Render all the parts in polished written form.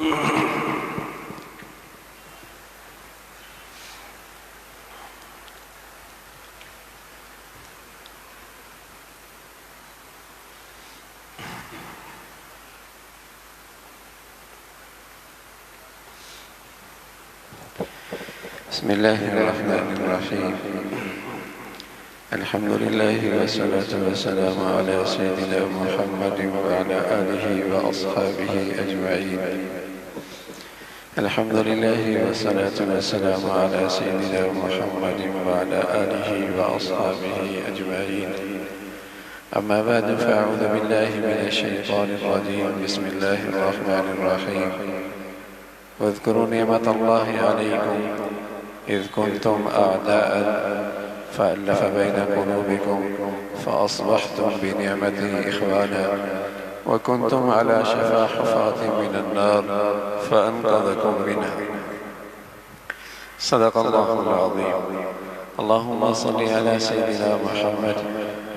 بسم الله الرحمن الرحيم. الحمد لله والصلاة والسلام على سيدنا محمد وعلى آله وأصحابه أجمعين. الحمد لله والصلاة والسلام على سيدنا محمد وعلى آله وأصحابه أجمعين. أما بعد فأعوذ بالله من الشيطان الرجيم. بسم الله الرحمن الرحيم. واذكروا نعمة الله عليكم إذ كنتم أعداء فألف بين قلوبكم فأصبحتم بنعمته إخوانا وكنتم على شفا حفرة من النار فأنقذكم منها. صدق الله العظيم. اللهم صل على سيدنا محمد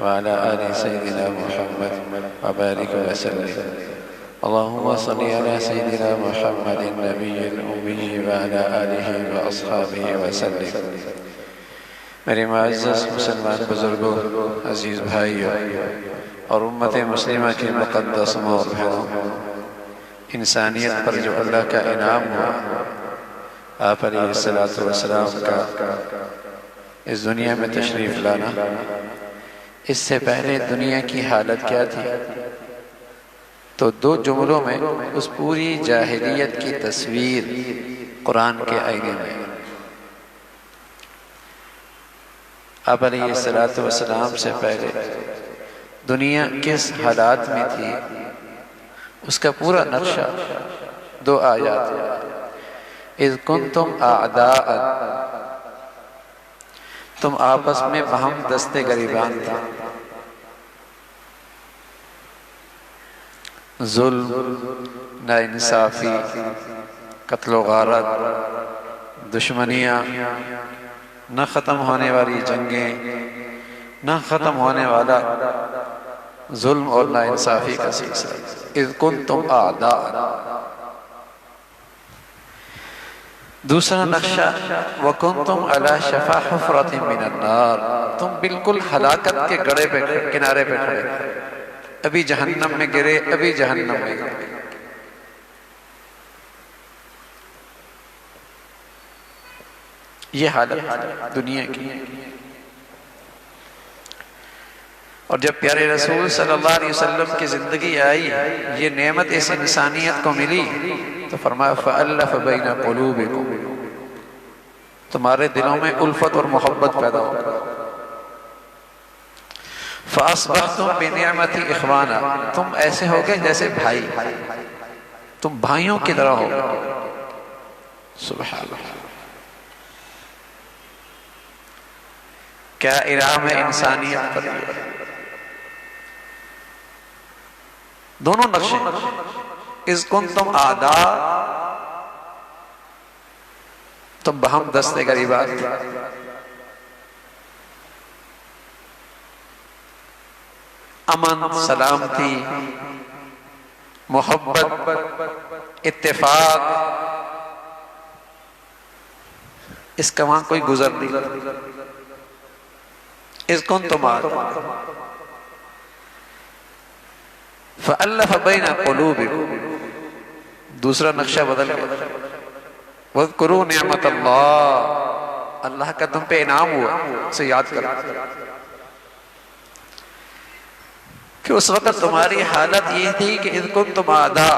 وعلى آل سيدنا محمد وبارك وسلم. اللهم صل على سيدنا محمد النبي الأمي وعلى آله وأصحابه وسلم. میرے معزز مسلمان بزرگوں، عزیز بھائیوں اور امت مسلمہ کے مقدس ماں اور بہنوں، انسانیت پر جو اللہ کا انعام ہوا، آپ علیہ السلام کا اس دنیا میں تشریف لانا، اس سے پہلے دنیا کی حالت کیا تھی؟ تو دو جملوں میں اس پوری جاہلیت کی تصویر قرآن کے آئینے میں آپ علیہ السلام سے پہلے دنیا کس حالات میں تھی اس کا پورا نقشہ دو آیات. اذ کنتم اعداء، تم آپس میں باہم دستے گریبان تھے، ظلم، ناانصافی، قتل و غارت، دشمنیاں، نہ ختم ہونے والی جنگیں، نہ ختم ہونے والا ظلم اور ناانصافی کا سلسلہ. اذ کنتم اعداء. دوسرا نقشہ وکنتم علی شفا حفرۃ من النار، تم بالکل ہلاکت کے گڑھے پہ کنارے پہ کھڑے تھے، ابھی جہنم میں گرے، ابھی جہنم میں گرے. یہ حالت دنیا کی. اور جب پیارے رسول صلی اللہ علیہ وسلم کی زندگی آئی، یہ نعمت اس انسانیت کو ملی، تو فرمایا فَأَلَّفَ بَيْنَ قُلُوبِكُمْ، تمہارے دلوں میں الفت اور محبت پیدا ہو. فَأَصْبَحْتُمْ بِنِعْمَتِي إِخْوَانًا، تم ایسے ہو گئے جیسے بھائی، تم بھائیوں کی طرح ہو. سبحان اللہ، کیا انعام ہے انسانیت پر. دونوں نقشے. اذ کنتم اعداء، تم باہم دستے گریبان تھے، امن، سلامتی، محبت، اتفاق، اس کا وہاں کوئی گزر نہیں. اذ کنتم اعداء فألف بین قلوبکم. دوسرا نقشہ بدل گیا. وَاذْكُرُوا نِعْمَةَ اللَّهِ، اللہ کا تم پہ انعام ہوا، اسے یاد کرو کہ اس وقت تمہاری حالت یہ تھی کہ اذ کنتم اعداء،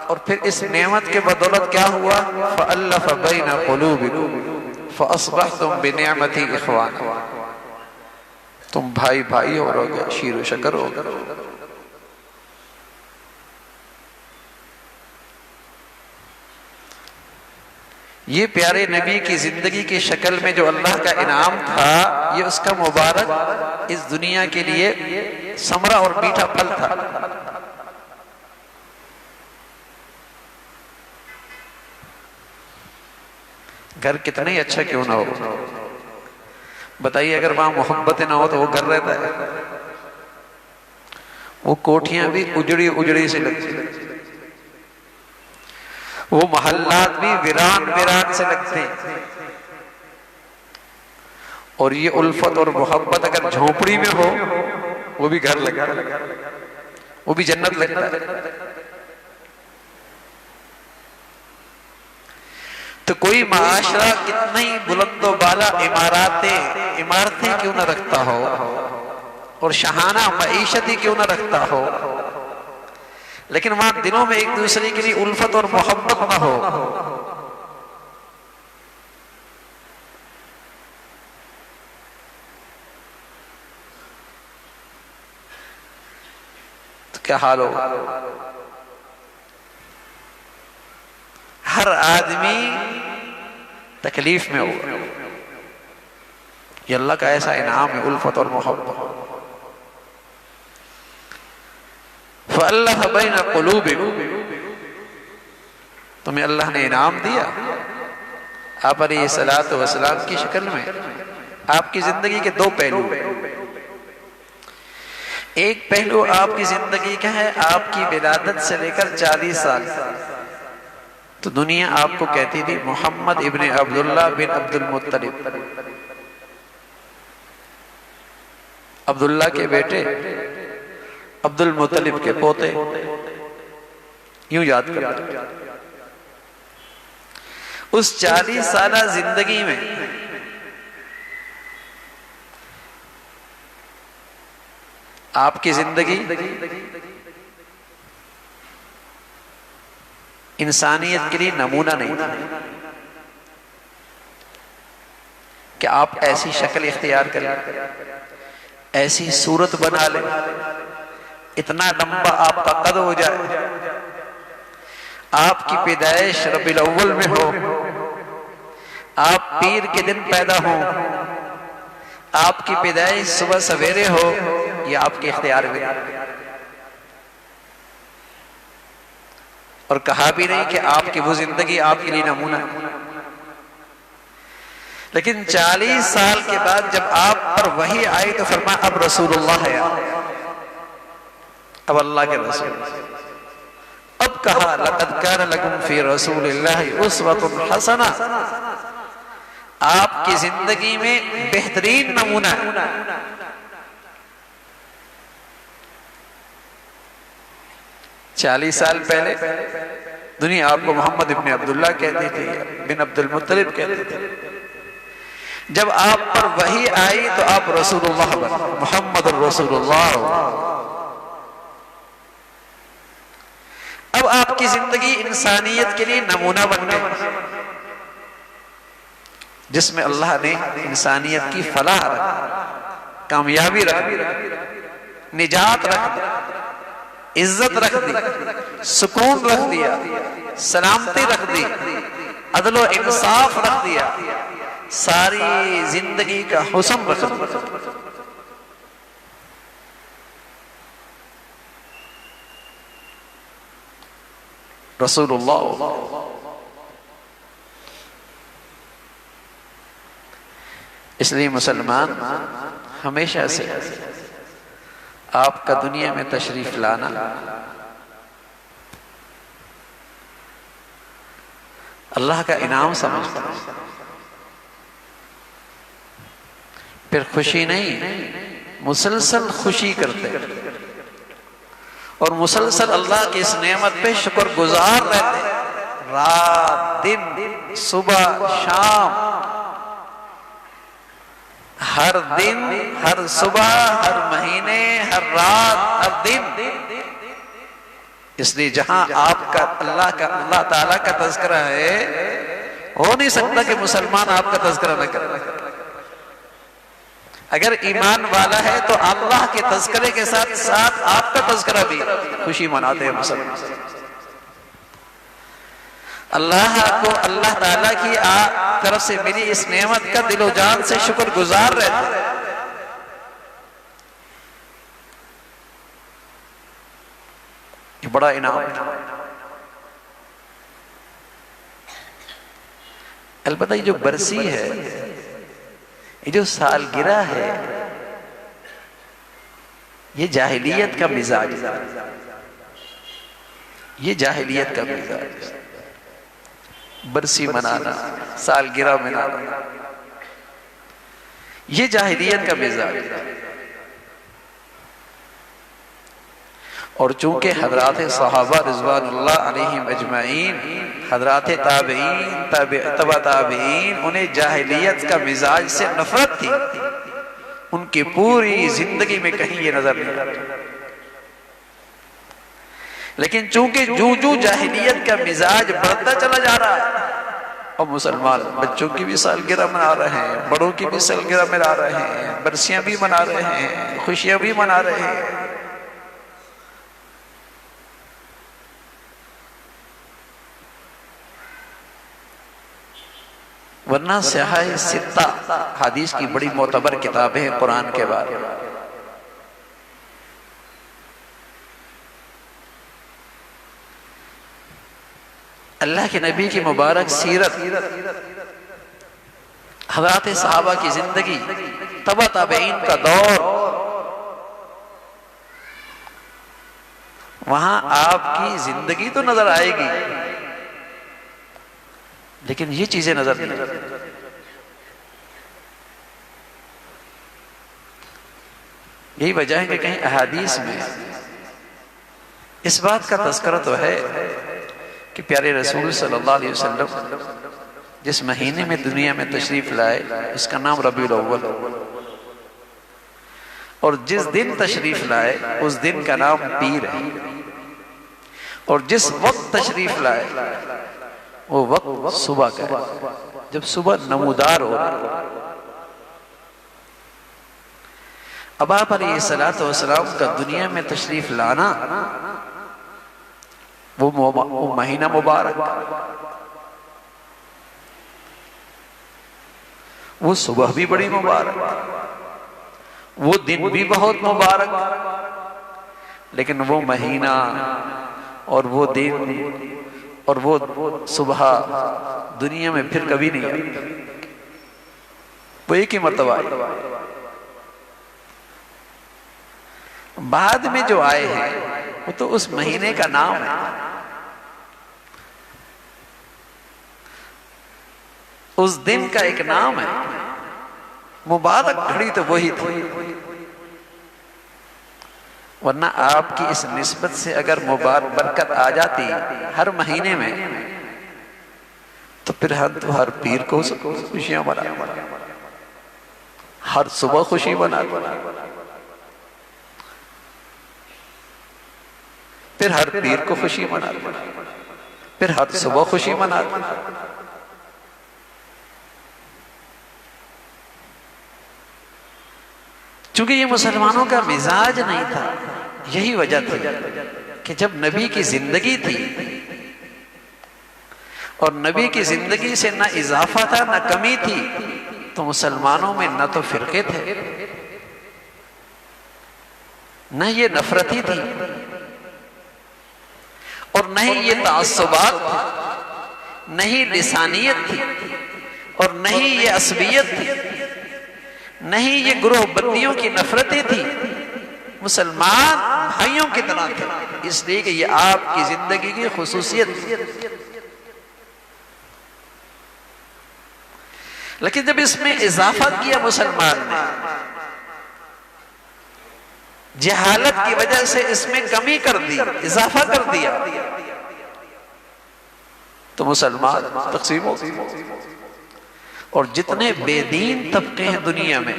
اور پھر اس نعمت کے بدولت کیا ہوا؟ فألف بین قلوبکم فأصبحتم بنعمتی اخوانا، تم بھائی بھائی ہو گئے، شیر و شکر ہو گئے. یہ پیارے نبی کی زندگی کی شکل میں جو اللہ کا انعام تھا، یہ اس کا مبارک اس دنیا کے لیے ثمرہ اور میٹھا پھل تھا. گھر کتنا ہی اچھا کیوں نہ ہو، بتائیے اگر وہاں محبت نہ ہو تو وہ گھر رہتا ہے؟ وہ کوٹھیاں بھی اجڑی اجڑی سے لگتی. وہ محلات بھی ویران ویران سے لگتے ہیں، اور یہ الفت اور محبت اگر جھونپڑی میں ہو وہ بھی گھر لگتا ہے، وہ بھی جنت لگتا ہے۔ تو کوئی معاشرہ کتنا ہی بلند و بالا عمارتیں کیوں نہ رکھتا ہو اور شاہانہ معیشت ہی کیوں نہ رکھتا ہو، لیکن وہاں دلوں میں ایک دوسرے کے لیے الفت اور محبت نہ ہو، تو کیا حال ہوگا؟ ہر آدمی تکلیف میں ہوگا۔ یہ اللہ کا ایسا انعام ہے، الفت اور محبت۔ فَأَلَّفَ بَيْنَ قُلُوبِكُمْ، تمہیں اللہ نے انعام دیا آپ علیہ السلام کی شکل میں۔ آپ کی زندگی کے دو پہلو، ایک پہلو آپ کی زندگی کا ہے آپ کی ولادت سے لے کر 40 سال، تو دنیا آپ کو کہتی تھی محمد ابن عبداللہ بن عبد المطلب، عبداللہ کے بیٹے عبد المطلب کے پوتے، یوں یاد کرتے۔ اس 40 سالہ زندگی میں آپ کی زندگی انسانیت کے لیے نمونہ نہیں تھا کہ آپ ایسی شکل اختیار کریں، ایسی صورت بنا لیں، اتنا لمبا آپ کا قد ہو جائے، آپ کی پیدائش ربیع الاول میں ہو، آپ پیر کے دن پیدا ہوں، آپ کی پیدائش صبح سویرے ہو، یہ آپ کے اختیار میں، اور کہا بھی نہیں کہ آپ کی وہ زندگی آپ کے لیے نمونہ ہے۔ لیکن 40 سال کے بعد جب آپ پر وحی آئی تو فرمایا اب رسول اللہ ہے، اب اللہ کے رسول، اب کہا لَقَدْ كَانَ لَكُمْ فِي رَسُولِ اللَّهِ أُسْوَةٌ حَسَنَةٌ، آپ کی زندگی میں بہترین نمونہ ہے۔ 40 سال پہلے دنیا آپ کو محمد ابن عبداللہ کہتی تھی، بن عبد المطلب کہتی تھی، جب آپ پر وحی آئی تو آپ رسول اللہ بن، محمد الرسول اللہ۔ اب آپ کی زندگی انسانیت کے لیے نمونہ بن گئی، جس میں اللہ نے انسانیت کی فلاح رکھ، کامیابی رکھ دی، نجات رکھ دی، عزت رکھ دی، سکون رکھ دیا، سلامتی رکھ دی، عدل و انصاف رکھ دیا، ساری زندگی کا حسن رکھ دیا۔ رسول اللہ، اس لیے مسلمان ہمیشہ سے آپ کا دنیا میں تشریف لانا اللہ کا انعام سمجھتا، پھر خوشی نہیں، مسلسل خوشی کرتے اور مسلسل اللہ کی اس نعمت پہ شکر گزار رہتے، رات دن صبح شام، ہر دن ہر صبح ہر مہینے ہر رات ہر دن۔ اس لیے جہاں آپ کا اللہ تعالیٰ کا تذکرہ ہے، ہو نہیں سکتا کہ مسلمان آپ کا تذکرہ نہ کرے۔ اگر ایمان والا ہے تو اللہ کے تذکرے کے ساتھ ساتھ آپ کا تذکرہ بھی، خوشی مناتے ہیں مسلمان۔ اللہ کو اللہ تعالیٰ کی طرف سے ملی اس نعمت کا دل و جان سے شکر گزار رہتے ہیں۔ یہ بڑا انعام ہے۔ البتہ یہ جو برسی ہے، یہ جو سالگرہ ہے، یہ جاہلیت کا مزاج ہے، یہ جاہلیت کا مزاج ہے۔ برسی منانا، سالگرہ منانا، یہ جاہلیت کا مزاج ہے۔ اور چونکہ حضرات صحابہ رضوان اللہ علیہم اجمعین، حضرات تابعین، تبع تابعین، انہیں جاہلیت کا مزاج سے نفرت تھی، ان کی پوری زندگی میں کہیں یہ نظر نہیں آتا۔ لیکن چونکہ جو جاہلیت کا مزاج بڑھتا چلا جا رہا ہے، اور مسلمان بچوں کی بھی سالگرہ منا رہے ہیں، بڑوں کی بھی سالگرہ منا رہے ہیں، برسیاں بھی منا رہے ہیں، خوشیاں بھی منا رہے ہیں، ورنہ صحاح ستہ حدیث کی بڑی معتبر کتاب ہے قرآن کے بارے میں۔ اللہ کے نبی کی مبارک سیرت، حضرات صحابہ کی زندگی، تبع تابعین کا دور، وہاں آپ کی زندگی تو نظر آئے گی، لیکن یہ چیزیں نظر نہیں آتی۔ یہی وجہ ہے کہ کہیں احادیث میں اس بات کا تذکرہ تو ہے کہ پیارے رسول صلی اللہ علیہ وسلم جس مہینے میں دنیا میں تشریف لائے اس کا نام ربیع الاول، اور جس دن تشریف لائے اس دن کا نام پیر ہے، اور جس وقت تشریف لائے وہ وقت صبح کا ہے، جب صبح نمودار ہو رہا۔ اب آپ علیہ السلام کا دنیا میں تشریف لانا، وہ مہینہ مبارک، وہ صبح بھی بڑی مبارک، وہ دن بھی بہت مبارک، لیکن وہ مہینہ اور وہ دن اور وہ صبح دنیا میں پھر کبھی نہیں آئی، وہ ایک ہی مرتبہ آئی۔ بعد میں جو آئے ہیں وہ تو اس مہینے کا نام ہے، اس دن کا ایک نام ہے، مبارک گھڑی تو وہی تھی، ورنہ آپ کی اس نسبت سے اگر مبارک برکت آ جاتی ہر مہینے میں تو پھر ہم تو ہر پیر کو خوشیاں منا، ہر صبح خوشی منا، پھر ہر پیر کو خوشی منا، پھر ہر صبح خوشی منا۔ چونکہ یہ مسلمانوں کا مزاج نہیں تھا، یہی وجہ تھی کہ جب نبی کی زندگی تھی اور نبی کی زندگی سے نہ اضافہ تھا نہ کمی تھی، تو مسلمانوں میں نہ تو فرقے تھے، نہ یہ نفرتی تھی، اور نہ ہی یہ تعصبات تھی، نہ ہی لسانیت تھی، اور نہ ہی یہ عصبیت تھی، نہ ہی یہ گروہ بندیوں کی نفرتیں تھی، مسلمان بھائیوں کی طرح تھے، اس لیے کہ یہ آپ کی زندگی کی خصوصیت تھی۔ لیکن جب اس میں اضافہ کیا مسلمان نے، جہالت کی وجہ سے اس میں کمی کر دی، اضافہ کر دیا، تو مسلمان تقسیم ہو گئے۔ اور جتنے بے دین طبقے ہیں دنیا میں،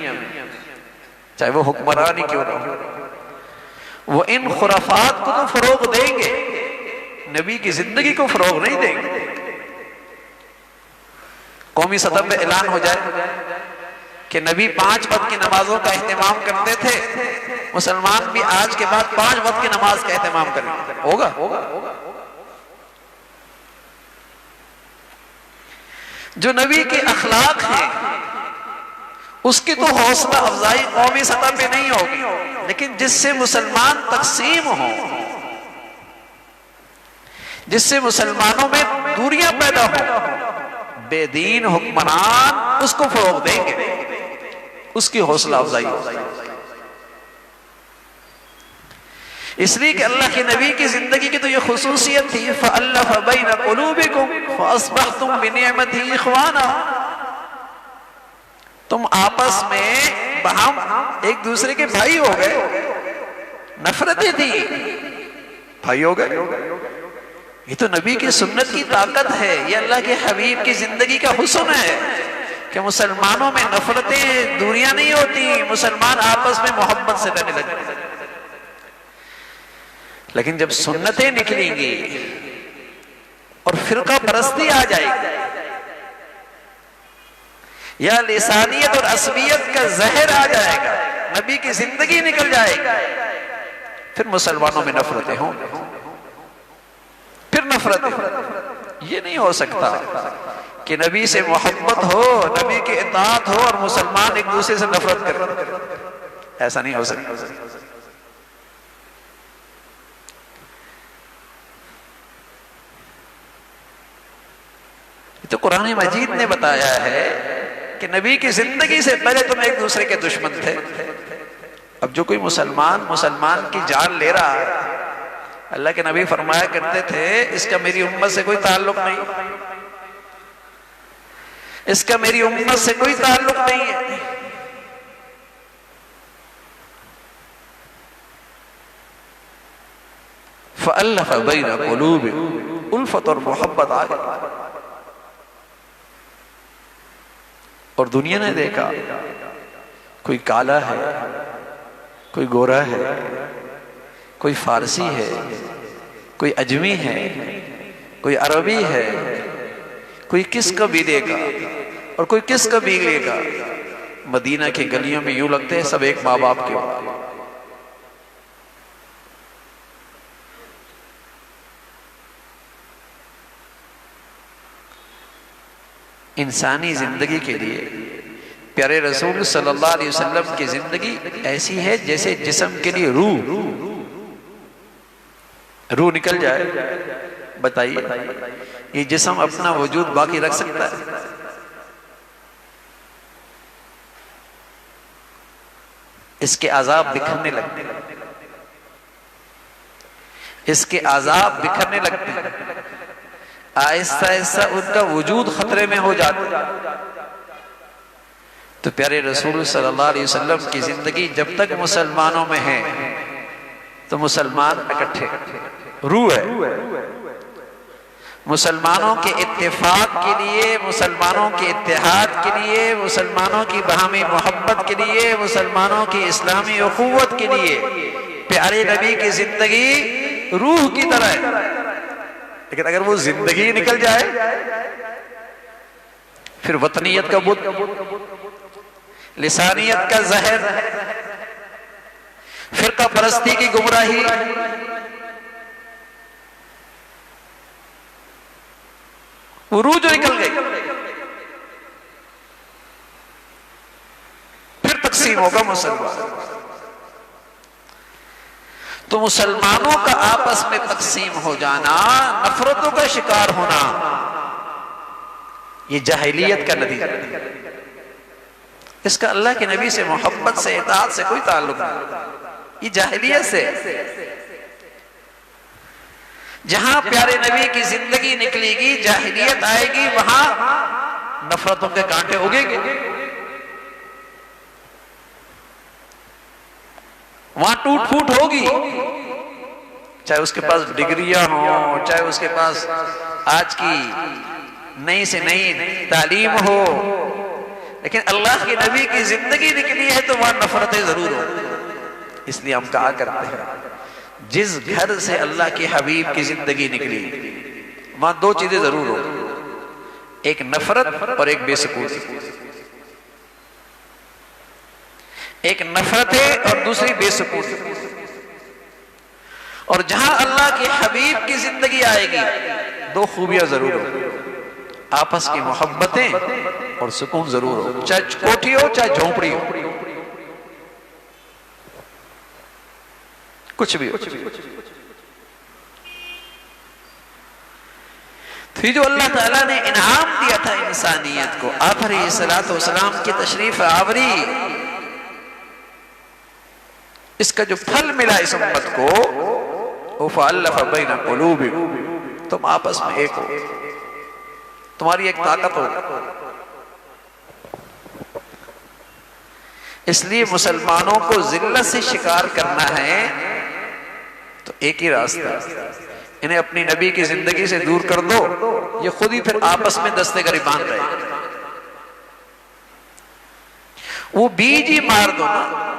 چاہے وہ حکمرانی کیوں نہ ہو، وہ ان خرافات کو تو فروغ دیں گے، نبی کی زندگی کو فروغ نہیں دیں گے۔ قومی سطح پہ اعلان ہو جائے کہ نبی 5 وقت کی نمازوں کا اہتمام کرتے تھے، مسلمان بھی آج کے بعد 5 وقت کی نماز کا اہتمام کریں، ہوگا؟ جو نبی کے اخلاق ہیں اس کی تو حوصلہ افزائی قومی سطح پہ نہیں ہوگی، لیکن جس سے مسلمان تقسیم ہوں، جس سے مسلمانوں میں دوریاں پیدا ہوں، بے دین حکمران اس کو فروغ دیں گے، اس کی حوصلہ افزائی ہوگی۔ اس لیے کہ اللہ کے نبی کی زندگی کی تو یہ خصوصیت تھی، فَأَلَّفَ بَيْنَ قُلُوبِكُمْ فَأَصْبَحْتُمْ بِنِعْمَتِهِ إِخْوَانًا، تم آپس میں باہم ایک دوسرے کے بھائی ہو گئے، نفرتیں تھی بھائی ہو گئے۔ یہ تو نبی کی سنت کی طاقت ہے، یہ اللہ کے حبیب کی زندگی کا حسن ہے کہ مسلمانوں میں نفرتیں دوریاں نہیں ہوتی، مسلمان آپس میں محبت سے رہنے لگتے ہیں۔ لیکن جب سنتیں نکلیں گی اور فرقہ پرستی آ جائے گی، یا لسانیت اور عصبیت کا زہر آ جائے گا، نبی کی زندگی نکل جائے گی، پھر مسلمانوں میں نفرتیں ہوں، پھر نفرتیں۔ یہ نہیں ہو سکتا کہ نبی سے محبت ہو، نبی کی اطاعت ہو اور مسلمان ایک دوسرے سے نفرت کریں، ایسا نہیں ہو سکتا۔ تو قرآن مجید نے بتایا ہے کہ نبی کی زندگی سے پہلے تم ایک دوسرے کے دشمن تھے۔ اب جو کوئی مسلمان کی جان لے رہا ہے، اللہ کے نبی فرمایا کرتے تھے اس کا میری امت سے کوئی تعلق نہیں، اس کا میری امت سے کوئی تعلق نہیں ہے۔ فَأَلَّفَ بَيْنَ قُلُوبِكُمْ، الفت اور محبت آ گئی۔ اور دنیا نے دیکھا کوئی کالا ہے، کوئی گورا ہے، کوئی فارسی ہے، کوئی اجمی ہے، کوئی عربی ہے، کوئی کس قبیلے کا اور کوئی کس قبیلے کا۔ مدینہ کی گلیوں میں یوں لگتے ہیں سب ایک ماں باپ کے ہو۔ انسانی زندگی کے لیے پیارے رسول صلی اللہ علیہ وسلم کی زندگی ایسی ہے جیسے جسم کے لیے روح نکل جائے۔ بتائیے یہ جسم اپنا وجود باقی رکھ سکتا ہے؟ اس کے عذاب بکھرنے لگتے ہیں، اس کے عذاب بکھرنے لگتے ہیں، آہستہ آہستہ ان کا وجود خطرے میں ہو جاتا ہے۔ تو پیارے رسول صلی اللہ علیہ وسلم کی زندگی جب تک مسلمانوں میں ہے تو مسلمان اکٹھے، روح ہے۔ مسلمانوں کے اتفاق کے لیے، مسلمانوں کے اتحاد کے لیے، مسلمانوں کی باہمی محبت کے لیے، مسلمانوں کی اسلامی اخوت کے لیے پیارے نبی کی زندگی روح کی طرح ہے۔ لیکن اگر وہ زندگی نکل جائے پھر وطنیت کا بت، لسانیت کا زہر، فرقہ پرستی کی گمراہی، وہ روح جو نکل گئی پھر تقسیم ہوگا مسلمان۔ تو مسلمانوں کا آپس میں تقسیم ہو جانا، نفرتوں کا شکار ہونا، یہ جاہلیت کا نتیجہ ہے۔ اس کا اللہ کے نبی سے محبت سے اطاعت سے کوئی تعلق نہیں، یہ جاہلیت سے۔ جہاں پیارے نبی کی زندگی نکلے گی، جاہلیت آئے گی، وہاں نفرتوں کے کانٹے اگیں گے، وہاں ٹوٹ پھوٹ ہوگی، چاہے اس کے پاس ڈگریاں ہوں، چاہے اس کے پاس آج کی نئی سے نئی تعلیم ہو، لیکن اللہ کے نبی کی زندگی نکلی ہے تو وہاں نفرتیں ضرور ہوں۔ اس لیے ہم کہا کرتے ہیں جس گھر سے اللہ کے حبیب کی زندگی نکلی وہاں دو چیزیں ضرور ہوں، ایک نفرت اور ایک بے سکونی۔ ایک نفرت ہے اور دوسری بے سکونی۔ اور جہاں اللہ کے حبیب کی زندگی آئے گی دو خوبیاں ضرور ہوں، آپس کی محبتیں اور سکون ضرور ہو، چاہے کوٹھی ہو چاہے جھونپڑی ہو، کچھ بھی ہو۔ پھر جو اللہ تعالیٰ نے انعام دیا تھا انسانیت کو، آپ علیہ الصلوۃ والسلام کی تشریف آوری، اس کا جو پھل ملا اس امت کو، فَأَلَّفَ بَيْنَ قُلُوبِكُمْ، تم آپس میں ایک ہو۔ تمہاری ایک طاقت ہو. اس لیے مسلمانوں کو ذلت سے شکار کرنا ہے تو ایک ہی راستہ ہے، انہیں اپنی نبی کی زندگی سے دور کر دو، یہ خود ہی پھر آپس میں دستے گریبان رہے. وہ بیج ہی مار دو نا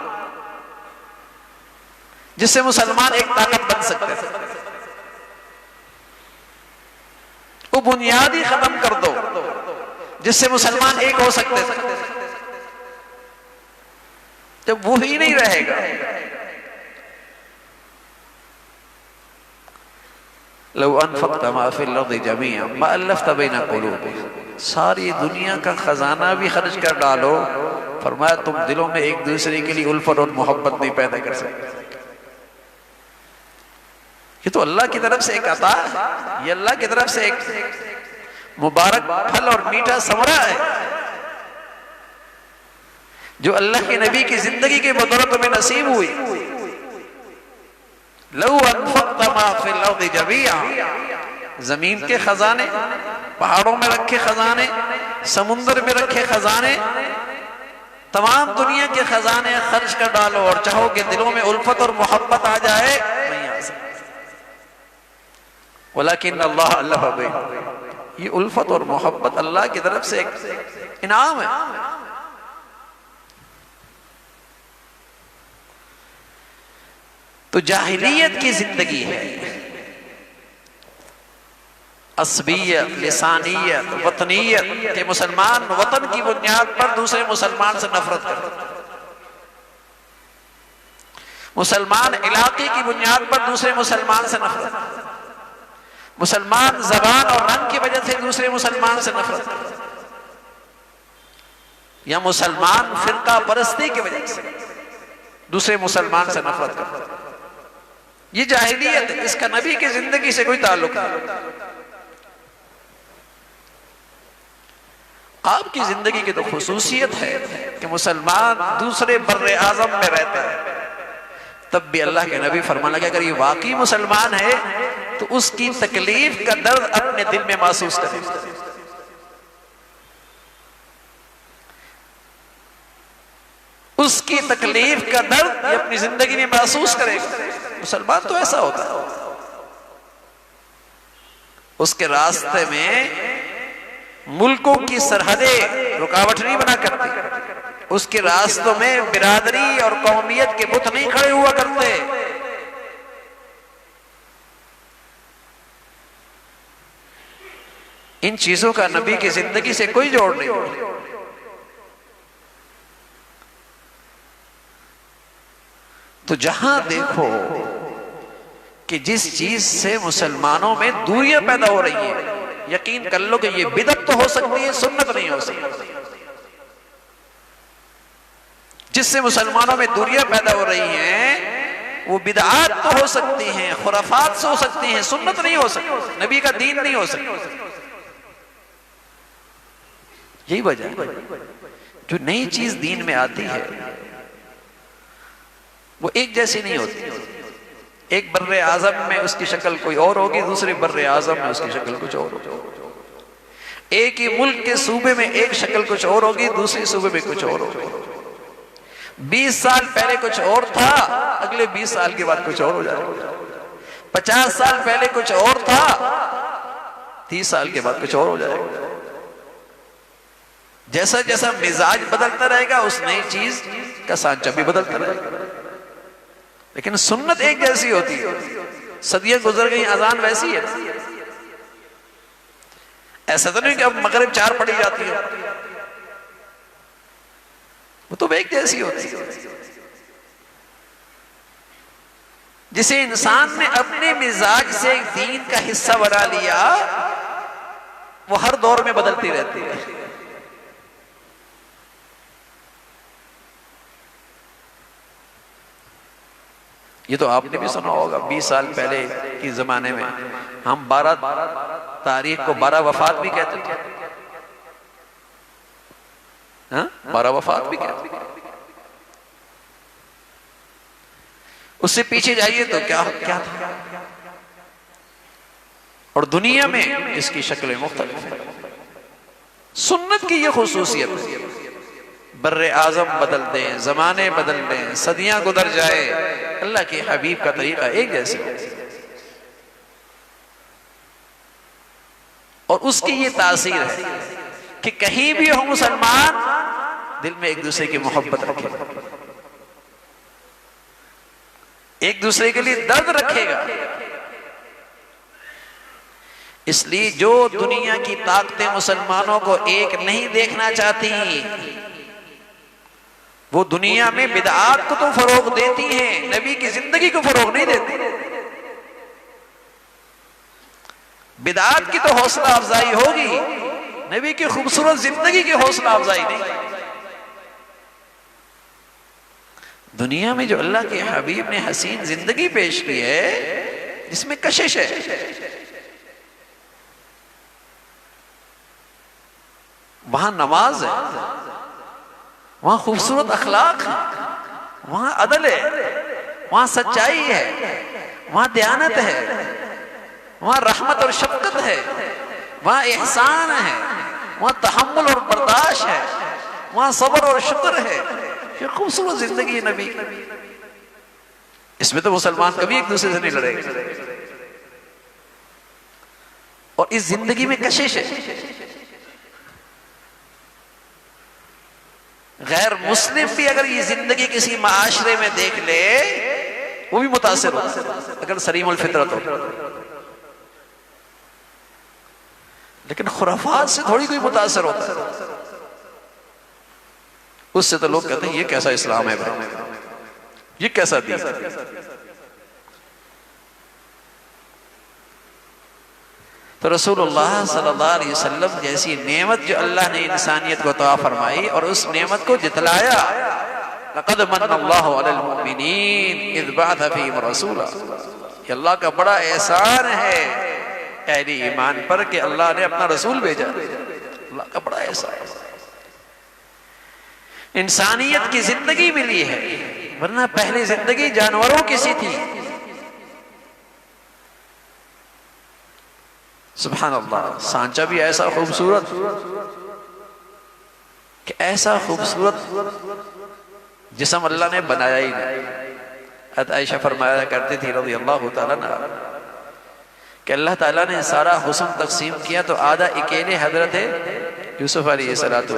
جس سے مسلمان ایک طاقت بن سکتے تھے. وہ بنیاد ہی ختم کر دو جس سے مسلمان ایک ہو سکتے تھے. جب وہی نہیں رہے گا، لو انفقت ما فی الارض جميعا ما الفت بین قلوبهم، ساری دنیا کا خزانہ بھی خرچ کر ڈالو، فرمایا تم دلوں میں ایک دوسرے کے لیے الفت اور محبت نہیں پیدا کر سکتے. یہ تو اللہ کی طرف سے ایک عطا ہے، یہ اللہ کی طرف سے ایک مبارک پھل اور میٹھا ثمرہ ہے جو اللہ کے نبی کی زندگی کے بدولت میں نصیب ہوئی. لو انفقت ما فی الارض جميعا، زمین کے خزانے، پہاڑوں میں رکھے خزانے، سمندر میں رکھے خزانے، تمام دنیا کے خزانے خرچ کر ڈالو اور چاہو کہ دلوں میں الفت اور محبت آ جائے، نہیں آ سکتا. ولیکن اللہ اللہ بین، یہ الفت اور محبت اللہ کی طرف سے ایک انعام ہے. تو جاہلیت کی زندگی ہے، عصبیت، لسانیت، وطنیت، کہ مسلمان وطن کی بنیاد پر دوسرے مسلمان سے نفرت کرتے، مسلمان علاقے کی بنیاد پر دوسرے مسلمان سے نفرت کرتے، مسلمان زبان اور رنگ کی وجہ سے دوسرے مسلمان سے نفرت کرتے، یا مسلمان فرقہ پرستی کی وجہ سے دوسرے مسلمان سے نفرت کرتے. یہ جاہلیت ہے، اس کا نبی کی زندگی سے کوئی تعلق نہیں. آپ کی زندگی کی تو خصوصیت ہے کہ مسلمان دوسرے بر اعظم میں رہتا ہے، تب بھی اللہ کے نبی فرمانے لگے اگر یہ واقعی مسلمان ہے تو اس کی تکلیف کا درد اپنے دل میں محسوس کرے. اس کی تکلیف کا درد یہ اپنی زندگی میں محسوس کرے گا. مسلمان تو ایسا ہوتا ہے، اس کے راستے میں ملکوں کی سرحدیں رکاوٹ نہیں بنا کرتی، اس کے راستوں میں برادری اور قومیت کے بت نہیں کھڑے ہوا کرتے. ان چیزوں کا نبی کی زندگی سے کوئی جوڑ نہیں. تو جہاں دیکھو کہ جس چیز سے مسلمانوں میں دوریاں پیدا ہو رہی ہیں، یقین کر لو کہ یہ بدعت تو ہو سکتی ہے، سنت نہیں ہو سکتی. جس سے مسلمانوں میں دوریاں پیدا ہو رہی ہیں وہ بدعات تو ہو سکتی ہیں، خرافات سے ہو سکتی ہیں، سنت نہیں ہو سکتی، نبی کا دین نہیں ہو سکتی. یہی وجہ ہے جو نئی چیز دین میں آتی ہے وہ ایک جیسی نہیں ہوتی. ایک بر اعظم میں اس کی شکل کوئی اور ہوگی، دوسرے بر اعظم میں اس کی شکل کچھ اور ہوگی. ایک ہی ملک کے صوبے میں ایک شکل کچھ اور ہوگی، دوسری صوبے میں کچھ اور ہوگی. 20 سال پہلے کچھ اور تھا، اگلے 20 سال کے بعد کچھ اور ہو جائے گا. 50 سال پہلے کچھ اور تھا، 30 سال کے بعد کچھ اور ہو جائے گا. جیسا جیسا مزاج بدلتا رہے گا اس نئی چیز کا سانچہ بھی بدلتا رہے گا. لیکن سنت ایک جیسی ہوتی ہے. صدیاں گزر گئی، اذان ویسی ہے. ایسا تو نہیں کہ اب مغرب 4 پڑھی جاتی ہے، وہ تو ایک جیسی ہوتی ہے. جسے انسان نے اپنے مزاج سے دین کا حصہ بنا لیا وہ ہر دور میں بدلتی رہتی ہے. یہ تو آپ نے بھی سنا ہوگا 20 سال پہلے کی زمانے میں ہم 12 تاریخ کو 12 وفات بھی کہتے تھے. 12 وفات بھی کہتے تھے. اس سے پیچھے جائیے تو کیا تھا. اور دنیا میں اس کی شکلیں مختلف ہیں. سنت کی یہ خصوصیت ہے، بر اعظم بدل دیں، زمانے بدل دیں، صدیاں گزر جائے، اللہ کے حبیب کا طریقہ ایک جیسے ہو۔ اور اس کی یہ تاثیر ہے کہ کہیں بھی ہو مسلمان دل میں ایک دوسرے کی محبت رکھے گا، ایک دوسرے کے لیے درد رکھے گا۔ اس لیے جو دنیا کی طاقتیں مسلمانوں کو ایک نہیں دیکھنا چاہتی، وہ دنیا میں بدعات کو تو فروغ دیتی ہیں، نبی کی زندگی کو فروغ نہیں دیتی۔ بدعات کی تو حوصلہ افزائی ہوگی، نبی کی خوبصورت زندگی کی حوصلہ افزائی نہیں۔ دنیا میں جو اللہ کے حبیب نے حسین زندگی پیش کی ہے، جس میں کشش ہے، وہاں نماز ہے، وہاں خوبصورت اخلاق ہے، وہاں عدل ہے، وہاں سچائی ہے، وہاں دیانت ہے، وہاں رحمت اور شفقت ہے، وہاں احسان ہے، وہاں تحمل اور برداشت ہے، وہاں صبر اور شکر ہے۔ یہ خوبصورت زندگی ہے نبی کی، اس میں تو مسلمان کبھی ایک دوسرے سے نہیں لڑے گا۔ اور اس زندگی میں کشش ہے، غیر مسلم بھی اگر یہ زندگی کسی معاشرے میں دیکھ لے وہ بھی متاثر ہوتا ہے، اگر سلیم الفطرت ہو۔ لیکن خرافات سے تھوڑی کوئی متاثر ہوتا ہے، اس سے تو لوگ کہتے ہیں یہ کیسا اسلام ہے بھائی، یہ کیسا دین۔ تو رسول اللہ صلی اللہ علیہ وسلم جیسی نعمت جو اللہ نے انسانیت کو عطا فرمائی اور اس نعمت کو جتلایا، لقد من اللہ علی المؤمنین اذ بعث فیہم رسولا، یہ اللہ کا بڑا احسان ہے اہل ایمان پر کہ اللہ نے اپنا رسول بھیجا، اللہ کا بڑا احسان۔ انسانیت کی زندگی ملی ہے، ورنہ پہلی زندگی جانوروں کی سی تھی۔ سبحان اللہ، سانچہ بھی ایسا خوبصورت کہ ایسا خوبصورت جسم اللہ نے بنایا ہی نہیں۔ حضرت عائشہ فرمایا کرتی تھی رضی اللہ تعالیٰ عنہ کہ اللہ تعالیٰ نے سارا حسن تقسیم کیا تو آدھا اکیلے حضرت یوسف علیہ السلام کو،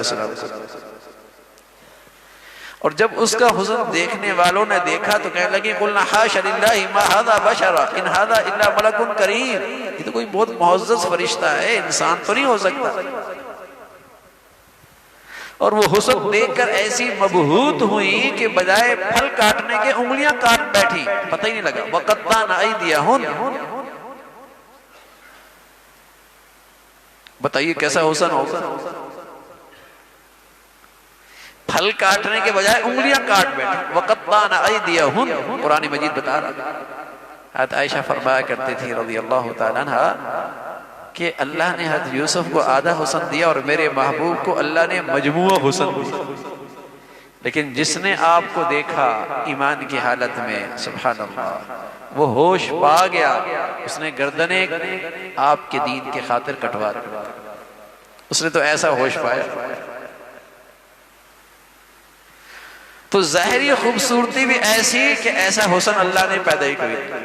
اور جب اس کا حسن دیکھنے والوں نے دیکھا تو کہنے لگے قلنا حاش للہ ما ھذا بشرا ان ھذا الا ملک کریم، یہ تو کوئی بہت معزز فرشتہ ہے، انسان تو نہیں ہو سکتا۔ اور وہ حسن دیکھ کر ایسی مبہوت ہوئی کہ بجائے پھل کاٹنے کے انگلیاں کاٹ بیٹھی، پتہ ہی نہیں لگا۔ وَقَطَّعْنَ أَيْدِيَهُنَّ، بتائیے کیسا حسن ہوگا، پھل کاٹنے کے بجائے انگلیاں کاٹ بیٹھے۔ وَقَطَّعْنَ أَيْدِيَهُنَّ، قرآن مجید بتا رہا۔ حضرت عائشہ فرمایا کرتے تھی رضی اللہ تعالیٰ عنہ کہ اللہ نے حضرت یوسف کو آدھا حسن دیا اور میرے محبوب کو اللہ نے مجموعہ حسن دیا، لیکن جس نے آپ کو دیکھا ایمان کی حالت میں سبحان اللہ وہ ہوش پا گیا، اس نے گردنیں آپ کے دین کے خاطر کٹوا دی، اس نے تو ایسا ہوش پایا۔ تو ظاہری خوبصورتی بھی ایسی کہ ایسا حسن اللہ نے پیدا ہی کیا،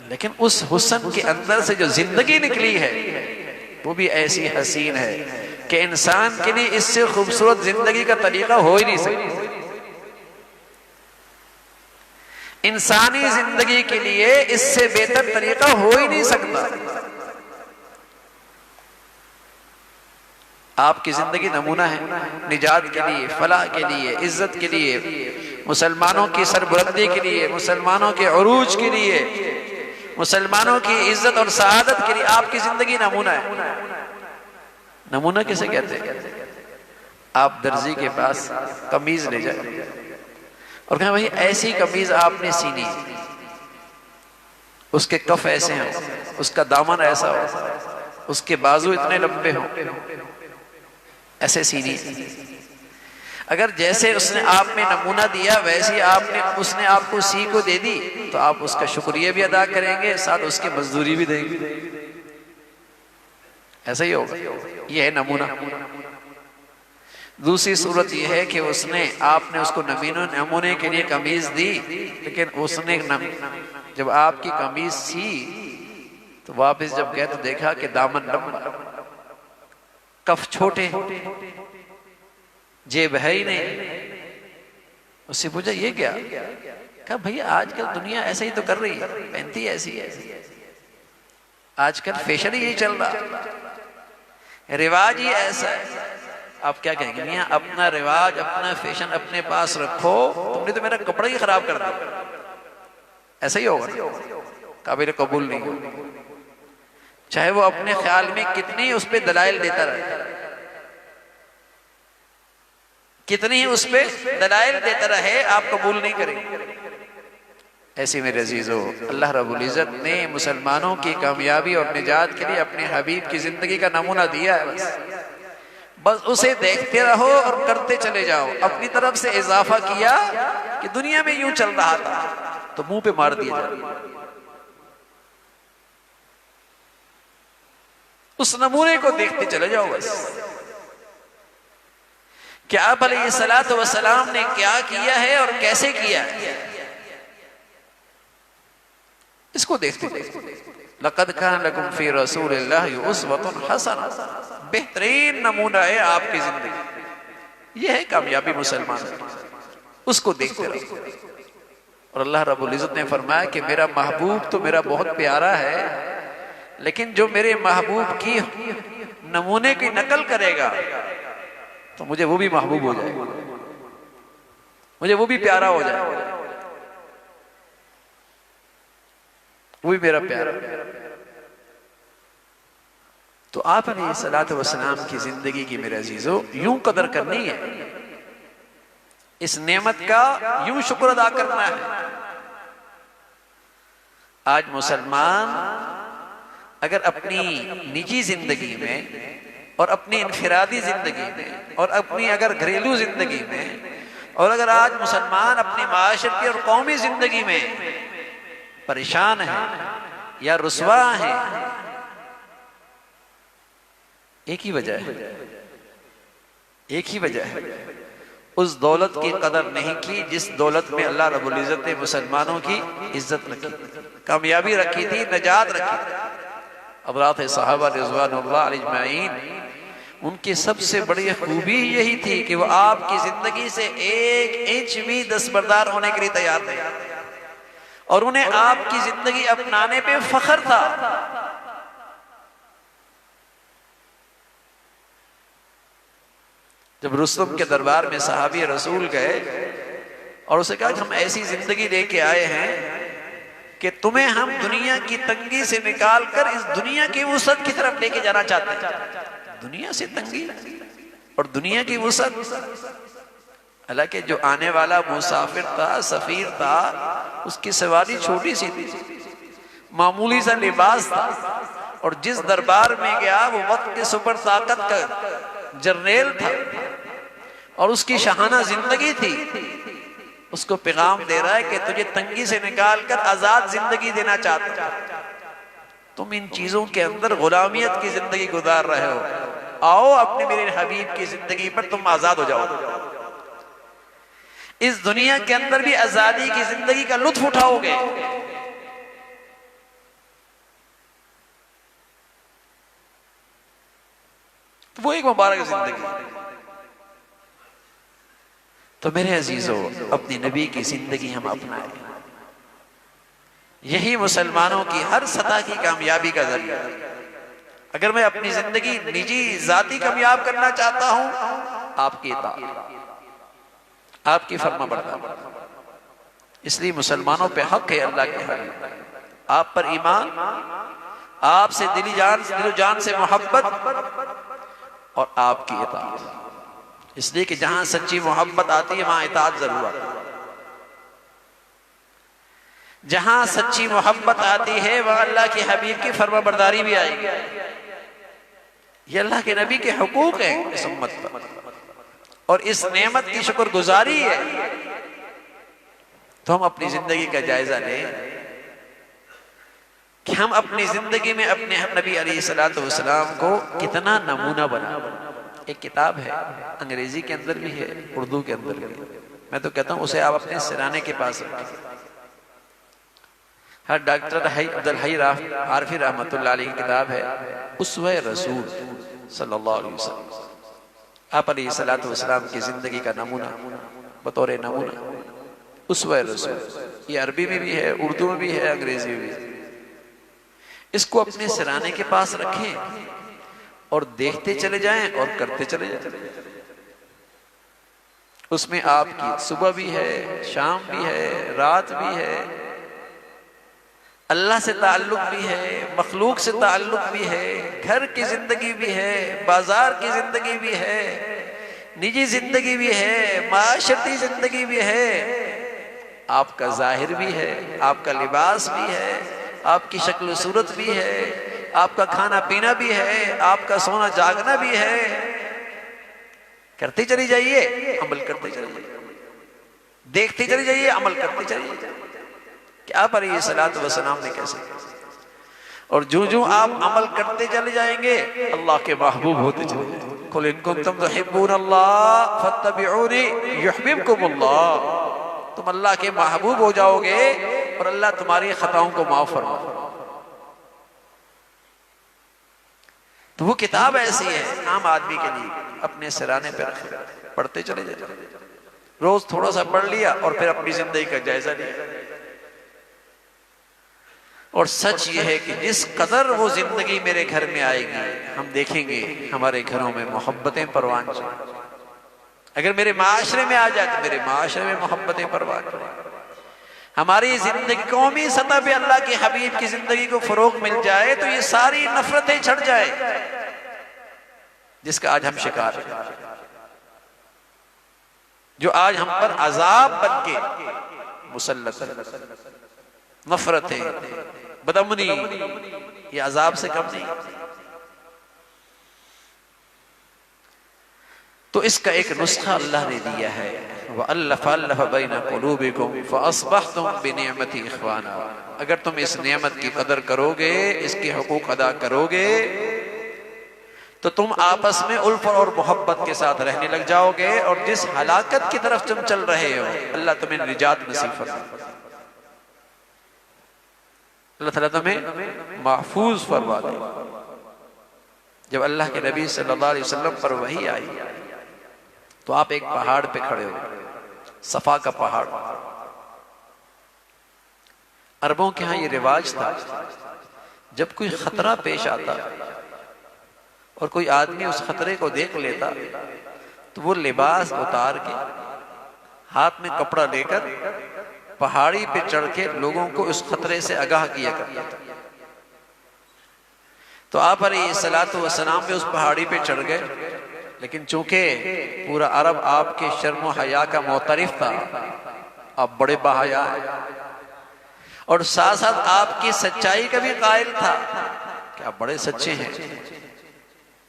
لیکن اس حسن کے اندر سے جو زندگی نکلی ہے وہ بھی ایسی حسین ہے کہ انسان کے لیے اس سے خوبصورت زندگی کا طریقہ ہو ہی نہیں سکتا۔ انسانی زندگی کے لیے اس سے بہتر طریقہ ہو ہی نہیں سکتا۔ آپ کی زندگی نمونہ ہے نجات کے لیے، فلاح کے لیے، عزت کے لیے، مسلمانوں کی سربلندی کے لیے، مسلمانوں کے عروج کے لیے، مسلمانوں کی عزت اور سعادت کے لیے آپ کی زندگی نمونہ ہے۔ نمونہ کسے کہتے ہیں؟ آپ درزی کے پاس قمیض لے جائیں اور کہیں بھائی ایسی قمیض آپ نے سینی، اس کے کف ایسے ہیں، اس کا دامن ایسا ہو، اس کے بازو اتنے لمبے ہوں، ایسے سینی۔ اگر جیسے اس نے آپ میں نمونہ دیا ویسے اس نے آپ کو سی کو دے دی تو آپ اس کا شکریہ بھی ادا کریں گے، ساتھ اس کی مزدوری بھی دیں گے۔ ایسا ہی ہوگا. یہ ہے نمونہ. دوسری صورت یہ ہے کہ اس نے آپ نے اس کو نمونے کے لیے قمیض دی، لیکن اس نے جب آپ کی قمیض سی تو واپس جب گئے تو دیکھا کہ دامن لمبا، کف چھوٹے، جیب ہے ہی نہیں. اس سے پوچھا یہ کیا؟ کہا بھئی آج کل دنیا ایسا ہی تو کر رہی ہے، پہنتی ایسی ہے، آج کل فیشن ہی یہی چل رہا، رواج ہی ایسا ہے. آپ کیا کہیں گے؟ میاں اپنا رواج اپنا فیشن اپنے پاس رکھو، تم نے تو میرا کپڑا ہی خراب کر دیا. ایسا ہی ہوگا، قابل قبول نہیں ہوگا، چاہے وہ اپنے خیال میں کتنی اس پہ دلائل دیتا رہے، کتنی اس پہ دلائل دیتا رہے، آپ قبول نہیں کریں گے. ایسے میرے عزیزو، اللہ رب العزت نے مسلمانوں کی کامیابی اور نجات کے لیے اپنے حبیب کی زندگی کا نمونہ دیا ہے. بس اسے دیکھتے رہو اور کرتے چلے جاؤ. اپنی طرف سے اضافہ کیا کہ دنیا میں یوں چل رہا تھا تو منہ پہ مار دیا جائے. اس نمونے کو دیکھتے چلے جاؤ بس، کہ آپ علیہ الصلوۃ والسلام نے کیا کیا ہے اور کیسے کیا ہے، اس کو دیکھتے لقد کان لکم فی رسول اللہ اسوۃ حسنہ، بہترین نمونہ ہے آپ کی زندگی. یہ ہے کامیابی مسلمان، اس کو دیکھتے رہو. اور اللہ رب العزت نے فرمایا کہ میرا محبوب تو میرا بہت پیارا ہے، لیکن جو میرے محبوب کی نمونے کی نقل کرے گا تو مجھے وہ بھی محبوب ہو جائے گا، مجھے وہ بھی پیارا ہو جائے گا، وہ بھی میرا پیارا. تو آپ علیہ الصلوۃ والسلام کی زندگی کی میرے عزیزو یوں قدر کرنی ہے، اس نعمت کا یوں شکر ادا کرنا ہے. آج مسلمان اگر اپنی نجی زندگی میں اور اپنی انفرادی زندگی میں اور اپنی اگر گھریلو زندگی میں اور اگر آج مسلمان اپنی معاشرتی اور قومی زندگی میں پریشان ہیں یا رسوا ہیں، ایک ہی وجہ ہے، ایک ہی وجہ ہے، اس دولت کی قدر نہیں کی جس دولت میں اللہ رب العزت نے مسلمانوں کی عزت رکھی، کامیابی رکھی تھی، نجات رکھی تھی. حضرات صحابہ رضوان اللہ علیہ اجمعین، ان کی سب سے بڑی خوبی یہی تھی کہ وہ آپ کی زندگی سے ایک انچ بھی دستبردار ہونے کے لیے تیار تھے، اور انہیں آپ کی زندگی اپنانے پہ فخر تھا. جب رستم کے دربار میں صحابی رسول گئے اور اسے کہا کہ ہم ایسی زندگی لے کے آئے ہیں کہ تمہیں ہم دنیا کی تنگی سے نکال کر اس دنیا کی وسعت کی طرف لے کے جانا چاہتے ہیں. دنیا سے تنگی اور دنیا کی وسعت، حالانکہ جو آنے والا مسافر تھا، سفیر تھا، اس کی سواری چھوٹی سی تھی، معمولی سا لباس تھا، اور جس دربار میں گیا وہ وقت کے سپر طاقت کا جرنیل تھا اور اس کی شاہانہ زندگی تھی. اس کو پیغام دے رہا ہے کہ تجھے تنگی سے نکال کر آزاد زندگی دینا چاہتا ہوں، تم ان چیزوں کے اندر غلامیت کی زندگی گزار رہے ہو، آؤ اپنے میرے حبیب کی زندگی پر تم آزاد ہو جاؤ، اس دنیا کے اندر بھی آزادی کی زندگی کا لطف اٹھاؤ گے. وہ ایک مبارک زندگی. تو میرے عزیزو، اپنی نبی کی زندگی ہم اپنائیں، یہی مسلمانوں کی ہر سطح کی کامیابی کا ذریعہ. اگر میں اپنی زندگی نجی ذاتی کامیاب کرنا چاہتا ہوں، آپ کی اطاعت، آپ کی فرما برداری. اس لیے مسلمانوں پہ حق ہے اللہ کے حبیب، آپ پر ایمان، آپ سے دل و جان سے محبت اور آپ کی اطاعت. اس لیے کہ جہاں سچی محبت آتی ہے وہاں اطاعت ضرور آتی ہے، جہاں سچی محبت آتی ہے وہاں اللہ کے حبیب کی فرما برداری بھی آئے گی. یہ اللہ کے نبی کے حقوق ہیں اس امت پر، اور اس نعمت کی شکر گزاری ہے. تو ہم اپنی زندگی کا جائزہ لیں کہ ہم اپنی زندگی میں اپنے نبی علیہ السلام کو کتنا نمونہ بنا. ایک کتاب ہے، انگریزی کے اندر بھی ہے، اردو کے اندر بھی ہے. میں تو کہتا ہوں اسے آپ اپنے سرانے کے پاس رکھیں. ہر ڈاکٹر عبدالحی عارفی رحمۃ اللہ علیہ کی کتاب ہے اسوہ رسول صلی اللہ علیہ وسلم. آپ علیہ السلام کی زندگی کا نمونہ، بطور نمونہ اسوہ رسول. یہ عربی میں بھی ہے، اردو میں بھی ہے، انگریزی میں بھی ہے. اس کو اپنے سرانے کے پاس رکھیں اور دیکھتے چلے جائیں اور کرتے چلے جائیں. اس میں آپ کی صبح بھی ہے، شام بھی ہے، رات بھی ہے، اللہ سے تعلق بھی ہے، مخلوق سے تعلق بھی ہے، گھر کی زندگی بھی ہے، بازار کی زندگی بھی ہے، نجی زندگی بھی ہے، معاشرتی زندگی بھی ہے. آپ کا ظاہر بھی ہے، آپ کا لباس بھی ہے، آپ کی شکل و صورت بھی ہے، آپ کا کھانا پینا بھی ہے، آپ کا سونا جاگنا بھی ہے. کرتے چلی جائیے، عمل کرتے چلی جائیے، دیکھتے چلی جائیے، عمل کرتے چلی جائیے کہ آپ علیہ السلام نے کیسے. اور جو آپ عمل کرتے چلے جائیں گے اللہ کے محبوب ہوتے چلے جائیں گے. قُلْ إِن كُنتُمْ تُحِبُّونَ اللَّهَ فَاتَّبِعُونِي يُحْبِبْكُمُ اللَّهُ. تم اللہ کے محبوب ہو جاؤ گے اور اللہ تمہاری خطاؤں کو معاف فرمائے. تو وہ کتاب ایسی ہے عام آدمی کے لیے، اپنے سرانے پہ رکھے، پڑھتے چلے جائیں. روز تھوڑا سا پڑھ لیا اور پھر اپنی زندگی کا جائزہ لیا. اور سچ یہ ہے کہ جس قدر وہ زندگی میرے گھر میں آئے گی ہم دیکھیں گے ہمارے گھروں میں محبتیں پروان چڑھیں. اگر میرے معاشرے میں آ جائے تو میرے معاشرے میں محبتیں پروان چڑھیں. ہماری زندگی قومی سطح پہ اللہ کے حبیب کی زندگی کو فروغ مل جائے تو یہ ساری نفرتیں چھٹ جائے جس کا آج ہم شکار ہیں، جو آج ہم پر عذاب بن کے مسلط ہے. نفرتیں، بدامنی، یہ عذاب سے کم نہیں. تو اس کا ایک نسخہ اللہ نے دیا ہے، وَأَلَّفَ بَيْنَ قُلُوبِكُمْ فَأَصْبَحْتُمْ بِنِعْمَتِي إِخْوَانًا. اگر تم اس نعمت کی قدر کرو گے، اس کے حقوق ادا کرو گے تو تم آپس میں الفت اور محبت کے ساتھ رہنے لگ جاؤ گے. اور جس ہلاکت کی طرف تم چل رہے ہو اللہ تمہیں نجات نصیب فرمائے، اللہ تعالیٰ تمہیں محفوظ فرما دے. جب اللہ کے نبی صلی اللہ علیہ وسلم پر وحی آئی تو آپ ایک پہاڑ پہ کھڑے ہو، صفا کا پہاڑ. عربوں کے ہاں یہ رواج تھا جب کوئی خطرہ پیش آتا اور کوئی آدمی اس خطرے کو دیکھ لیتا تو وہ لباس اتار کے ہاتھ میں کپڑا لے کر پہاڑی پہ چڑھ کے لوگوں کو اس خطرے سے آگاہ کیا کرتا تھا. تو آپ علیہ السلام بھی اس پہاڑی پہ چڑھ گئے، لیکن چونکہ پورا عرب آپ کے شرم و حیا کا معترف تھا، آپ بڑے باحیا ہیں، اور ساتھ ساتھ آپ کی سچائی کا بھی قائل تھا کہ آپ بڑے سچے ہیں.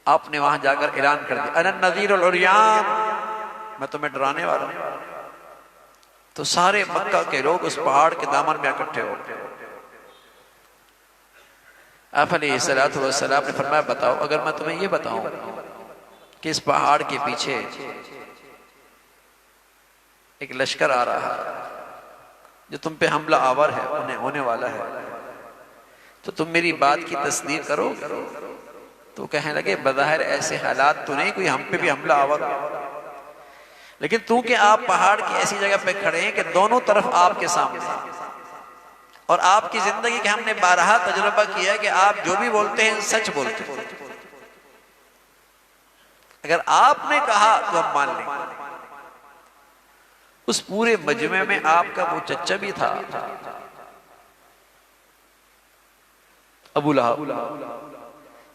آپ نے وہاں جا کر اعلان کر دیا انا النذیر العریان، میں تمہیں ڈرانے والا ہوں. تو سارے مکہ کے لوگ اس پہاڑ کے دامن میں اکٹھے ہو گئے. آپ علیہ السلام نے فرمایا بتاؤ، اگر میں تمہیں یہ بتاؤں کہ اس پہاڑ کے پیچھے ایک لشکر آ رہا ہے جو تم پہ حملہ آور ہے، انہیں ہونے والا ہے، تو تم میری بات کی تصدیق کرو؟ تو کہنے لگے بظاہر ایسے حالات تو نہیں کوئی ہم پہ بھی حملہ آور ہو، لیکن تو کہ آپ پہاڑ کی ایسی جگہ پہ کھڑے ہیں کہ دونوں طرف آپ کے سامنے ہیں، اور آپ کی زندگی کے ہم نے بارہا تجربہ کیا ہے کہ آپ جو بھی بولتے ہیں سچ بولتے ہیں. اگر آپ نے کہا تو ہم مان لیں. اس پورے مجمع میں آپ کا وہ چچا بھی تھا، ابو لہب،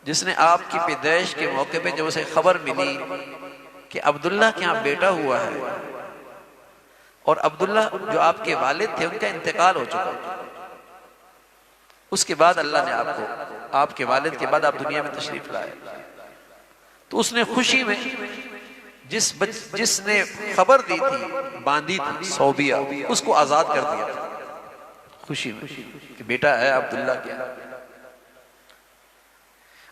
جس نے آپ کی پیدائش کے موقع پہ جب اسے خبر ملی کہ عبداللہ کے یہاں بیٹا ہوا ہے، اور عبداللہ جو آپ کے والد تھے ان کا انتقال ہو چکا، اس کے بعد اللہ نے آپ کے والد کے بعد آپ دنیا میں تشریف لائے، تو اس نے خوشی میں جس نے خبر دی تھی، باندھی تھی صوبیہ، اس کو آزاد کر دیا خوشی میں کہ بیٹا ہے عبداللہ کیا.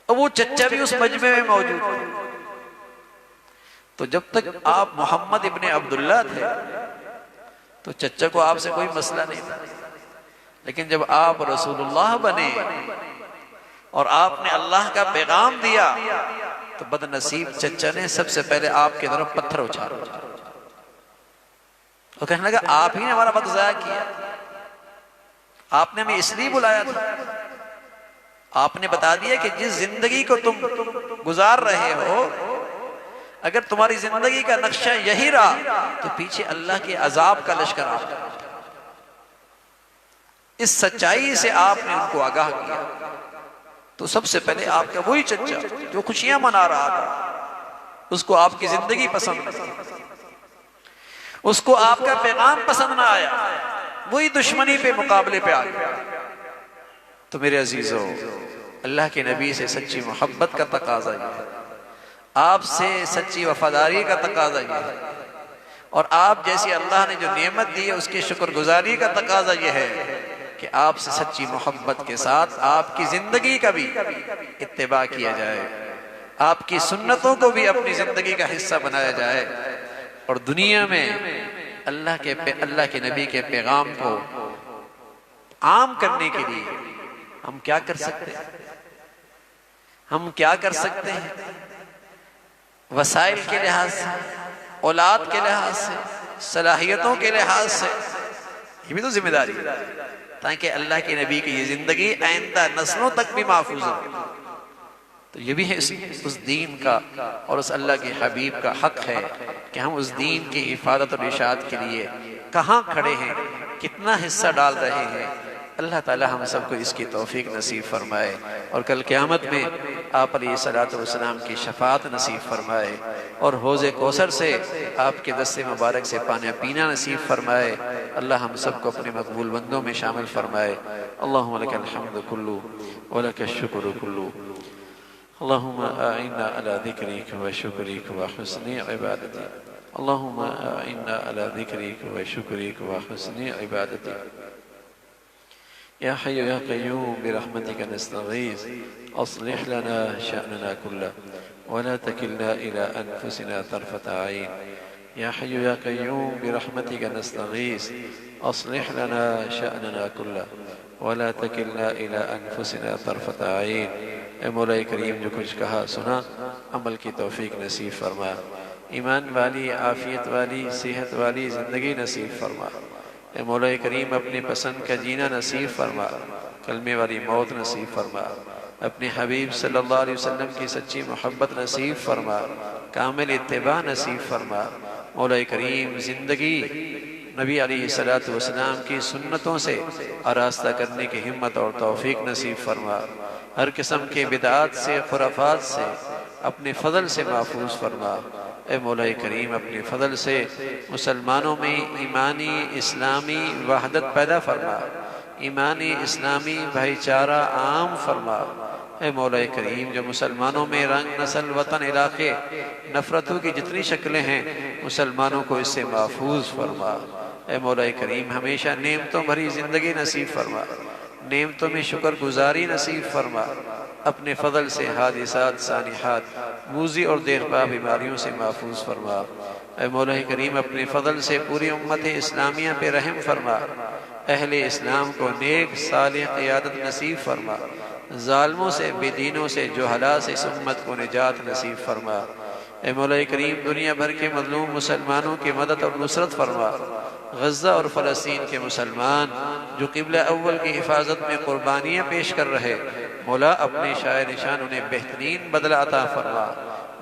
اور وہ چچا بھی اس مجمع میں موجود تھا۔ تو جب تک آپ محمد ابن عبداللہ تھے تو چچا کو آپ سے کوئی مسئلہ نہیں تھا، لیکن جب آپ رسول اللہ بنے اور آپ نے اللہ کا پیغام دیا تو بد نصیب چچا نے سب سے پہلے آپ کی طرف پتھر اچھالا اور کہنے لگا آپ ہی نے ہمارا وقت ضائع کیا، آپ نے ہمیں اس لیے بلایا تھا، آپ نے بتا دیا کہ جس زندگی کو تم گزار رہے ہو اگر تمہاری زندگی کا نقشہ یہی رہا تو پیچھے اللہ کے عذاب کا لشکر آ جائے۔ اس سچائی سے آپ نے ان کو آگاہ کیا تو سب سے پہلے آپ کا وہی چچا جو خوشیاں منا رہا تھا، اس کو آپ کی زندگی پسند نہیں، اس کو آپ کا پیغام پسند نہ آیا، وہی دشمنی پہ مقابلے پہ آ گیا۔ تو میرے عزیزو، اللہ کے نبی سے سچی محبت کا تقاضا یہ ہے، آپ سے سچی وفاداری کا تقاضا یہ ہے، اور آپ جیسی اللہ نے جو نعمت دی ہے اس کی شکر گزاری کا تقاضا یہ ہے کہ آپ سے سچی محبت کے ساتھ آپ کی زندگی کا بھی اتباع کیا جائے، آپ کی سنتوں کو بھی اپنی زندگی کا حصہ بنایا جائے، اور دنیا میں اللہ کے نبی کے پیغام کو عام کرنے کے لیے ہم کیا کر سکتے ہیں؟ ہم کیا کر سکتے ہیں؟ وسائل کے لحاظ سے، اولاد کے لحاظ سے، صلاحیتوں کے لحاظ سے، یہ بھی تو ذمہ داری ہے تاکہ اللہ کے نبی کی یہ زندگی آئندہ نسلوں تک بھی محفوظ ہو۔ تو یہ بھی ہے اس دین کا اور اس اللہ کے حبیب کا حق ہے کہ ہم اس دین کی حفاظت اور اشاعت کے لیے کہاں کھڑے ہیں، کتنا حصہ ڈال رہے ہیں۔ اللہ تعالی ہم سب کو اس کی توفیق نصیب فرمائے اور کل قیامت میں آپ علیہ الصلوۃ والسلام کی شفاعت نصیب فرمائے اور حوض کوثر سے آپ کے دست مبارک سے پانی پینا نصیب فرمائے۔ اللہ ہم سب کو اپنے مقبول بندوں میں شامل فرمائے۔ اللہم لک الحمد کلو ولک الشکر کلو، اللہم اعنا علی ذکرک و شکرک و حسن عبادتک، اللہم اعنا علی ذکرک و شکرک و حسن عبادتک، یا حی یا قیوم برحمتک نستغیث اصلح لنا شأننا كله ولا تكلنا إلى أنفسنا طرفة عين، يا حي يا قيوم برحمتك نستغيث أصلح لنا شأننا كله ولا تكلنا إلى أنفسنا طرفة عين۔ اے مولا کریم، جو کچھ کہا سنا عمل کی توفیق نصیب فرما، ایمان والی، عافیت والی، صحت والی زندگی نصیب فرما۔ اے مولا کریم، اپنے پسند کا جینا نصیب فرما، کلمے والی موت نصیب فرما، اپنے حبیب صلی اللہ علیہ وسلم کی سچی محبت نصیب فرما، کامل اتباع نصیب فرما۔ مولا کریم، زندگی نبی علیہ السلام کی سنتوں سے آراستہ کرنے کی ہمت اور توفیق نصیب فرما، ہر قسم کے بدعات سے، خرافات سے اپنے فضل سے محفوظ فرما۔ اے مولا کریم، اپنے فضل سے مسلمانوں میں ایمانی اسلامی وحدت پیدا فرما، ایمانی اسلامی بھائی چارہ عام فرما۔ اے مولا کریم، جو مسلمانوں میں رنگ، نسل، وطن، علاقے، نفرتوں کی جتنی شکلیں ہیں مسلمانوں کو اس سے محفوظ فرما۔ اے مولا کریم، ہمیشہ نعمتوں بھری زندگی نصیب فرما، نعمتوں میں شکر گزاری نصیب فرما، اپنے فضل سے حادثات، سانحات، موذی اور دیرپا بیماریوں سے محفوظ فرما۔ اے مولا کریم، اپنے فضل سے پوری امت اسلامیہ پہ رحم فرما، اہل اسلام کو نیک صالح قیادت نصیب فرما، ظالموں سے، بے دینوں سے، جہلاء سے اس امت کو نجات نصیب فرما۔ اے مولا کریم، دنیا بھر کے مظلوم مسلمانوں کی مدد اور نصرت فرما، غزہ اور فلسطین کے مسلمان جو قبلہ اول کی حفاظت میں قربانیاں پیش کر رہے، مولا اپنے شاہ نشان انہیں بہترین بدلہ عطا فرما،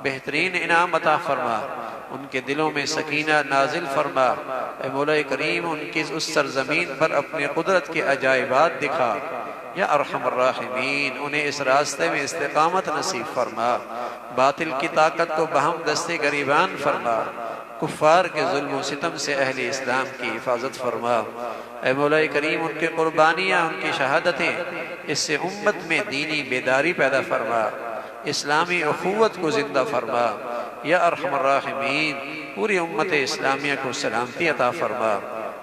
بہترین انعام عطا فرما، ان کے دلوں میں سکینہ نازل فرما۔ اے مولا کریم، ان کی اس سرزمین پر اپنے قدرت کے عجائبات دکھا، یا ارحم الراحمین، انہیں اس راستے میں استقامت نصیب فرما، باطل کی طاقت کو بہم دستے گریبان فرما، کفار کے ظلم و ستم سے اہل اسلام کی حفاظت فرما۔ اے مولا کریم، ان کی قربانیاں، ان کی شہادتیں، اس سے امت میں دینی بیداری پیدا فرما، اسلامی اخوت کو زندہ فرما۔ یا ارحم الراحمین، پوری امت اسلامیہ کو سلامتی عطا فرما،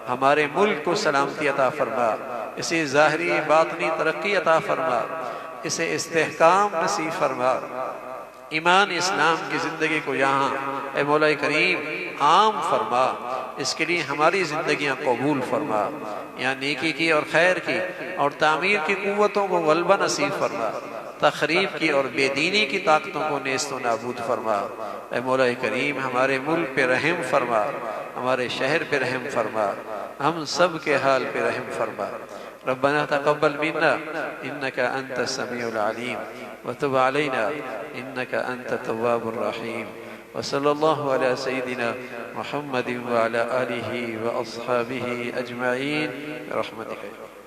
ہمارے ملک کو سلامتی عطا فرما، اسی ظاہری باطنی ترقی عطا فرما، اسے استحکام نصیب فرما، ایمان اسلام کی زندگی کو یہاں اے مولا کریم عام فرما، اس کے لیے ہماری زندگیاں قبول فرما، یہاں نیکی کی اور خیر کی اور تعمیر کی قوتوں کو غلبہ نصیب فرما، تخریب کی اور بے دینی کی طاقتوں کو نیست و نابود فرما۔ اے مولا کریم ہمارے ملک پہ رحم فرما، ہمارے شہر پہ رحم فرما، ہم سب کے حال پہ رحم فرما۔ ربنا تقبل منا انك انت السميع العليم وتب علينا انك انت التواب الرحيم، وصلى الله على سيدنا محمد وعلى آله واصحابه اجمعين برحمتك۔